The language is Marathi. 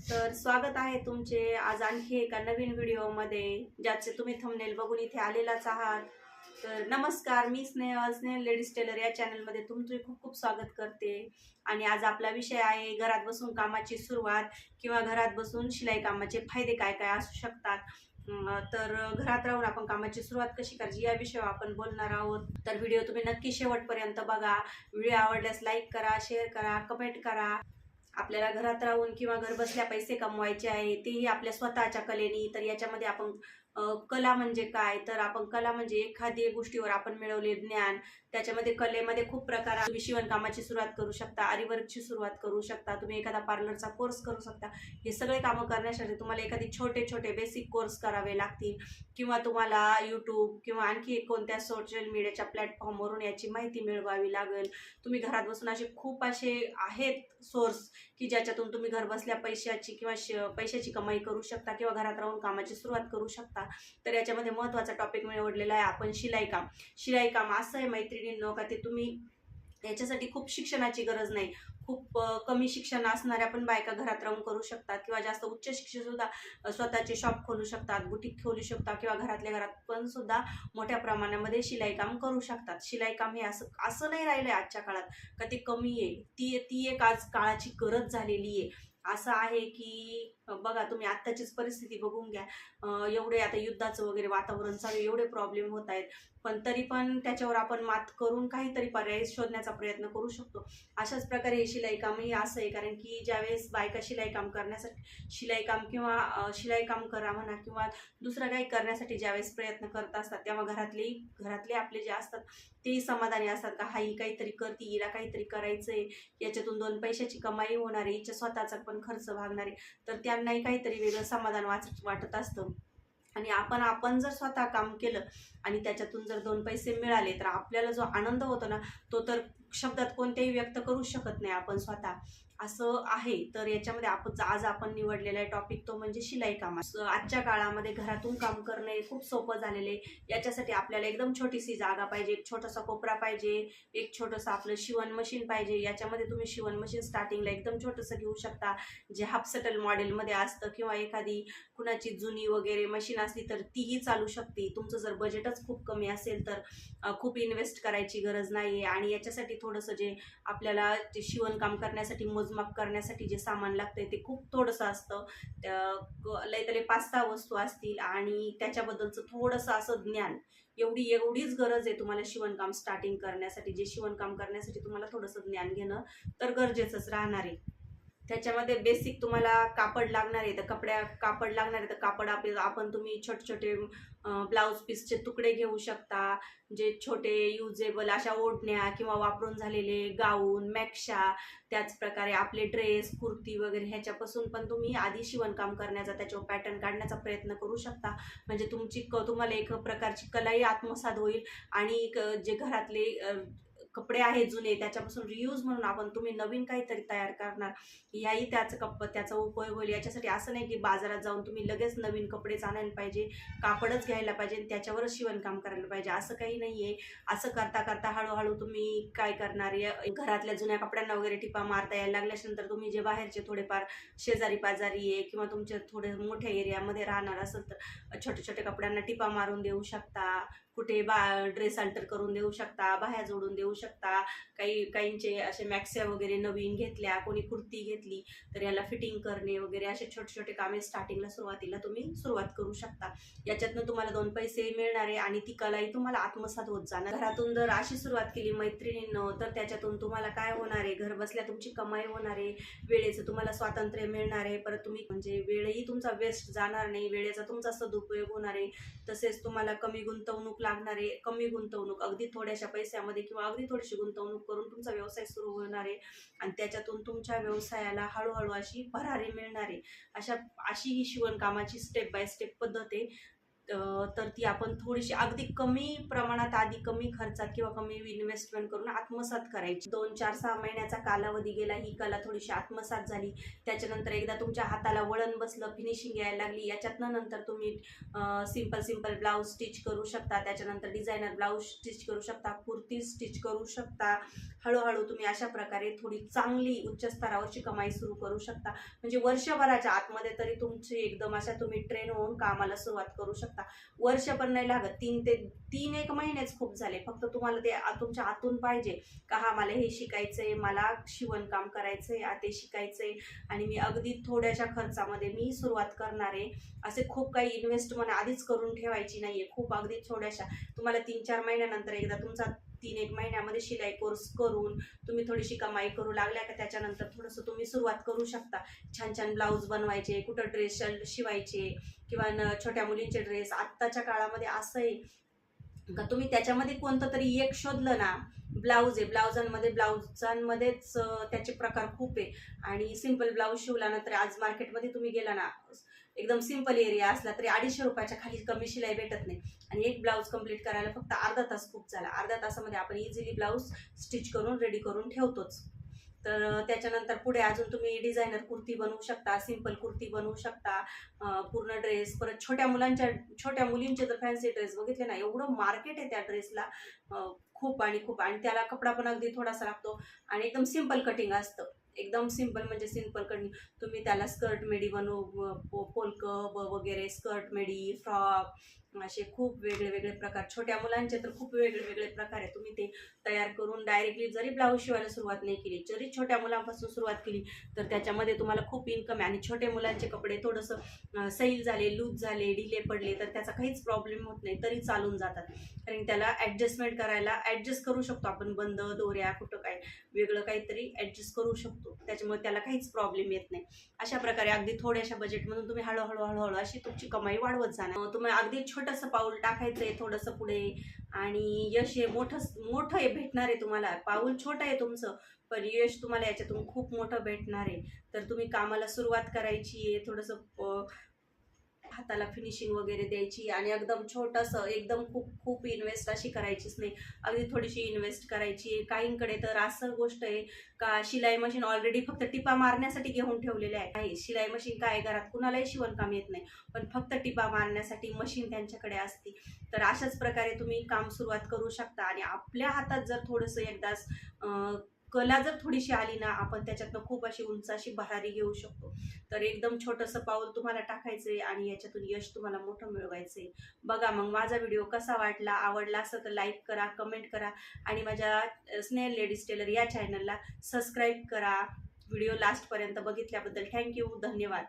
तर स्वागत आहे तुमचे आज आणखी एका नवीन व्हिडिओमध्ये, ज्याचे तुम्ही थंबनेल बघून इथे आलेलाच आहात. तर नमस्कार, मी स्नेहल लेडीज टेलर या चॅनलमध्ये तुमचे खूप खूप स्वागत करते. आणि आज आपला विषय आहे घरात बसून कामाची सुरुवात किंवा घरात बसून शिलाई कामाचे फायदे काय काय असू शकतात. तर घरात राहून आपण कामाची सुरुवात कशी करायची या विषयावर आपण बोलणार आहोत. तर व्हिडिओ तुम्ही नक्की शेवटपर्यंत बघा. व्हिडिओ आवडल्यास लाईक करा, शेअर करा, कमेंट करा. आपल्याला घरात राहून किंवा घर बसल्या पैसे कमवायचे आहे, तेही आपल्या स्वतःच्या कलेने. तर याच्यामध्ये आपण कला म्हणजे काय, तर आपण कला म्हणजे एखादी गोष्टीवर आपण मिळवले ज्ञान. त्याच्यामध्ये कलेमध्ये खूप प्रकार. तुम्ही शिवणकामाची सुरुवात करू शकता, आरीवर्कची सुरुवात करू शकता, तुम्ही एखादा पार्लरचा कोर्स करू शकता. हे सगळे कामं करण्यासाठी तुम्हाला एखादी छोटे छोटे बेसिक कोर्स करावे लागतील, किंवा तुम्हाला यूट्यूब किंवा आणखी कोणत्या सोशल मीडियाच्या प्लॅटफॉर्मवरून याची माहिती मिळवावी लागेल. तुम्ही घरात बसून खूप असे आहेत सोर्स की ज्याच्यातून तुम्ही घर बसल्या पैशाची किंवा पैशाची कमाई करू शकता किंवा घरात राहून कामाची सुरुवात करू शकता. तर याच्यामध्ये महत्त्वाचा टॉपिक मी निवडलेला आहे आपण शिलाई काम. शिलाई काम असं आहे मैत्रिणींनो का ते तुम्ही याच्यासाठी खूप शिक्षणाची गरज नाही. खूप कमी शिक्षण असणाऱ्या पण बायका घरात राहून करू शकतात, किंवा जास्त उच्च शिक्षण सुद्धा स्वतःचे शॉप खोलू शकतात, बुटीक खोलू शकतात, किंवा घरातल्या घरात पण सुद्धा मोठ्या प्रमाणामध्ये शिलाई काम करू शकतात. शिलाई काम हे असं असं नाही राहिलंय आजच्या काळात का ते कमी आहे. ती एक आज काळाची गरज झालेली आहे. असं आहे की बघा, तुम्ही आत्ताचीच परिस्थिती बघून घ्या. एवढे आता युद्धाचं वगैरे वातावरण चालू, एवढे प्रॉब्लेम होत आहेत, पण तरी पण त्याच्यावर आपण मात करून काहीतरी पर्याय शोधण्याचा प्रयत्न करू शकतो. अशाच प्रकारे हे शिलाई कामही असं आहे, कारण की ज्यावेळेस बायका शिलाई काम करण्यासाठी शिलाई काम किंवा शिलाई काम करा म्हणा किंवा दुसरं काही करण्यासाठी ज्यावेळेस प्रयत्न करत असतात, तेव्हा घरातले आपले जे असतात तेही समाधानी असतात का हा ही काहीतरी करते, हिला काहीतरी करायचंय, याच्यातून दोन पैशाची कमाई होणार आहे, हिच्या स्वतःचा पण खर्च भागणार आहे. तर त्यांनाही काहीतरी वेगळं समाधान वाटत असतं. आणि आपण जर स्वतः काम केलं आणि त्याच्यातून जर दोन पैसे मिळाले, तर आपल्याला जो आनंद होतो ना, तो तर शब्दात कोणत्याही व्यक्त करू शकत नाही आपण स्वतः. असं आहे. तर याच्यामध्ये आज आपण निवडलेला आहे टॉपिक, तो म्हणजे शिलाई काम. आजच्या काळामध्ये घरातून काम करणे खूप सोपं झालेले. याच्यासाठी आपल्याला एकदम छोटीशी जागा पाहिजे, एक छोटासा कोपरा पाहिजे, एक छोटंसं आपलं शिवण मशीन पाहिजे. याच्यामध्ये तुम्ही शिवण मशीन स्टार्टिंगला एकदम छोटंसं घेऊ शकता, जे हाफ सटल मॉडेलमध्ये असतं, किंवा एखादी कुणाची जुनी वगैरे मशीन असली तर तीही चालू शकते. तुमचं जर बजेटच खूप कमी असेल तर खूप इन्व्हेस्ट करायची गरज नाही आहे. आणि याच्यासाठी थोडंसं जे आपल्याला ते शिवणकाम करण्यासाठी मोजमाप करण्यासाठी जे सामान लागतंय ते खूप थोडंसं असतं. लयतले 5-6 वस्तू असतील आणि त्याच्याबद्दलचं थोडंसं असं ज्ञान. एवढीच गरज आहे तुम्हाला शिवणकाम स्टार्टिंग करण्यासाठी. जे शिवणकाम करण्यासाठी तुम्हाला थोडंसं ज्ञान घेणं तर गरजेचंच राहणार आहे. त्याच्यामध्ये बेसिक तुम्हाला कापड लागणार आहे, तर कापड लागणार आहे, तर कापड आपण तुम्ही छोटे छोटे ब्लाऊज पीसचे तुकडे घेऊ शकता, जे छोटे युजेबल अशा ओढण्या किंवा वापरून झालेले गाऊन, मॅक्शा, त्याच प्रकारे आपले ड्रेस, कुर्ती वगैरे ह्याच्यापासून पण तुम्ही आधी शिवणकाम करण्याचा, त्याच्यावर पॅटर्न काढण्याचा प्रयत्न करू शकता. म्हणजे तुम्हाला एक प्रकारची कलाही आत्मसात होईल. आणि जे घरातले कपडे आहेत जुने, त्याच्यापासून रियूज म्हणून तुम्ही नवीन काहीतरी तयार करणार, याही त्याचा उपयोग होईल. याच्यासाठी असं नाही की बाजारात जाऊन तुम्ही लगेच नवीन कपडेच आणायला पाहिजे, कापडच घ्यायला पाहिजे आणि त्याच्यावरच शिवणकाम करायला पाहिजे, असं काही नाही आहे. असं करता करता हळूहळू तुम्ही काय करणार, घरातल्या जुन्या कपड्यांना वगैरे टिपा मारता यायला लागल्यानंतर तुम्ही जे बाहेरचे थोडेफार शेजारी पाजारी आहे किंवा तुमच्या थोडे मोठ्या एरियामध्ये राहणार असेल तर छोट्या छोट्या कपड्यांना टिपा मारून देऊ शकता. कुठे ड्रेस अल्टर करून देऊ शकता, बाह्या जोडून देऊ शकता. काहींचे असे मॅक्स्या वगैरे नवीन घेतल्या, कोणी कुर्ती घेतली तर याला फिटिंग करणे वगैरे, असे छोटे छोटे कामे स्टार्टिंगला सुरुवातीला तुम्ही सुरुवात करू शकता. याच्यातनं तुम्हाला दोन पैसे मिळणार आहे आणि ती कलाही तुम्हाला आत्मसात होत जाणार. घरातून जर अशी सुरुवात केली मैत्रिणींनो, तर त्याच्यातून तुम्हाला काय होणार आहे, घर बसल्या तुमची कमाई होणार आहे, वेळेचं तुम्हाला स्वातंत्र्य मिळणार आहे. परत तुम्ही म्हणजे वेळही तुमचा वेस्ट जाणार नाही, वेळेचा तुमचा सदुपयोग होणार आहे. तसेच तुम्हाला कमी गुंतवणूक लागणार आहे. कमी गुंतवणूक, अगदी थोड्याशा पैशामध्ये किंवा अगदी थोडीशी गुंतवणूक करून तुमचा व्यवसाय सुरू होणार आहे आणि त्याच्यातून तुमच्या व्यवसायाला हळूहळू अशी भरारी मिळणार आहे. अशी ही शिवणकामाची स्टेप बाय स्टेप पद्धत आहे. तर ती आपण थोडीशी अगदी कमी प्रमाणात आधी कमी खर्चात किंवा कमी इन्व्हेस्टमेंट करून आत्मसात करायची. 2-4-6 महिन्याचा कालावधी गेला, ही कला थोडीशी आत्मसात झाली. त्याच्यानंतर एकदा तुमच्या हाताला वळण बसलं, फिनिशिंग यायला लागली, याच्यातनं नंतर तुम्ही सिंपल ब्लाऊज स्टिच करू शकता. त्याच्यानंतर डिझायनर ब्लाऊज स्टिच करू शकता, कुर्ती स्टिच करू शकता. हळूहळू तुम्ही अशा प्रकारे थोडी चांगली उच्च स्तरावरची कमाई सुरू करू शकता. म्हणजे वर्षभराच्या आतमध्ये तरी तुमची एकदम अशा तुम्ही ट्रेन होऊन कामाला सुरुवात करू शकता. वर्ष पण नाही लागत, 3 महिनेच खूप झाले. फक्त तुम्हाला ते तुमच्या आतून पाहिजे का हा मला हे शिकायचंय, मला शिवणकाम करायचंय, ते शिकायचंय आणि मी अगदी थोड्याशा खर्चामध्ये मी सुरुवात करणार आहे. असे खूप काही इन्व्हेस्टमेंट आधीच करून ठेवायची नाहीये. खूप अगदी थोड्याशा तुम्हाला 3-4 महिन्यानंतर एकदा तुमचा 3-1 महिन्यामध्ये शिलाई कोर्स करून तुम्ही थोडीशी कमाई करू लागल्या का त्याच्यानंतर थोडंसं तुम्ही सुरुवात करू शकता. छान ब्लाऊज बनवायचे, कुठं ड्रेस शिवायचे किंवा छोट्या मुलींचे ड्रेस. आत्ताच्या काळामध्ये असं आहे का तुम्ही त्याच्यामध्ये कोणतं तरी एक शोधलं ना, ब्लाऊज आहे, ब्लाऊजांमध्येच त्याचे प्रकार खूप आहे. आणि सिंपल ब्लाऊज शिवला ना तर आज मार्केटमध्ये तुम्ही गेला ना, एकदम सिंपल एरिया असला तरी 250 रुपयाच्या खाली कमी शिलाई भेटत नाही. आणि एक ब्लाऊज कंप्लीट करायला फक्त अर्धा तास खूप झाला. अर्ध्या तासामध्ये आपण इझिली ब्लाऊज स्टिच करून रेडी करून ठेवतोच. तर त्याच्यानंतर पुढे अजून तुम्ही डिझायनर कुर्ती बनवू शकता, सिंपल कुर्ती बनवू शकता, पूर्ण ड्रेस. परत छोट्या मुलींचे जर फॅन्सी ड्रेस बघितले ना, एवढं मार्केट आहे त्या ड्रेसला खूप आणि त्याला कपडा पण अगदी थोडासा लागतो आणि एकदम सिंपल कटिंग असतं. एकदम सिंपल म्हणजे सिंपल कटिंग. तुम्ही त्याला स्कर्ट मेडी पोलक वगैरे, स्कर्ट मेडी, फ्रॉक, असे खूप वेगळे प्रकार. छोट्या मुलांचे तर खूप वेगळे प्रकार आहे. तुम्ही ते तयार करून डायरेक्टली जरी ब्लाऊज शिवायला सुरुवात नाही केली, जरी छोट्या मुलांपासून सुरुवात केली तर त्याच्यामध्ये तुम्हाला खूप इन्कम आहे. आणि छोटे मुलांचे कपडे थोडंसं सैल झाले, लूज झाले, ढिले पडले तर त्याचा काहीच प्रॉब्लेम होत नाही, तरी चालून जातात. कारण त्याला ॲडजस्ट करू शकतो आपण. बंद दोऱ्या कुठं काय वेगळं काहीतरी ॲडजस्ट करू शकतो, त्याच्यामुळे त्याला काहीच प्रॉब्लेम येत नाही. अशा प्रकारे अगदी थोड्याशा बजेटमधून तुम्ही हळूहळू अशी तुमची कमाई वाढवत जाणार. तुम्हाला अगदी छोटंसं पाऊल टाकायचं आहे थोडंसं पुढे आणि यश हे मोठं हे भेटणार आहे तुम्हाला. पाऊल छोटं आहे तुमचं पण यश तुम्हाला याच्यातून खूप मोठं भेटणार आहे. तर तुम्ही कामाला सुरुवात करायची आहे, थोडंसं हाताला फिनिशिंग वगैरे द्यायची आणि एकदम छोटंसं, एकदम खूप इन्व्हेस्ट अशी करायचीच नाही, अगदी थोडीशी इन्व्हेस्ट करायची. काहींकडे तर असं गोष्ट आहे का शिलाई मशीन ऑलरेडी फक्त टिपा मारण्यासाठी घेऊन ठेवलेले आहे. शिलाई मशीन काय घरात कुणालाही शिवणकाम येत नाही, पण फक्त टिपा मारण्यासाठी मशीन त्यांच्याकडे असते. तर अशाच प्रकारे तुम्ही काम सुरुवात करू शकता. आणि आपल्या हातात जर थोडंसं एकदाच कला जर थोडीशी आली ना, आपण त्याच्यातनं खूप अशी उंच अशी भरारी घेऊ शकतो. तर एकदम छोटंसं पाऊल तुम्हाला टाकायचंय आणि याच्यातून यश तुम्हाला मोठं मिळवायचंय. बघा मग माझा व्हिडिओ कसा वाटला, आवडला असेल तर लाईक करा, कमेंट करा आणि माझ्या स्नेहल लेडीज टेलर या चॅनलला सबस्क्राईब करा. व्हिडिओ लास्टपर्यंत बघितल्याबद्दल थँक्यू, धन्यवाद.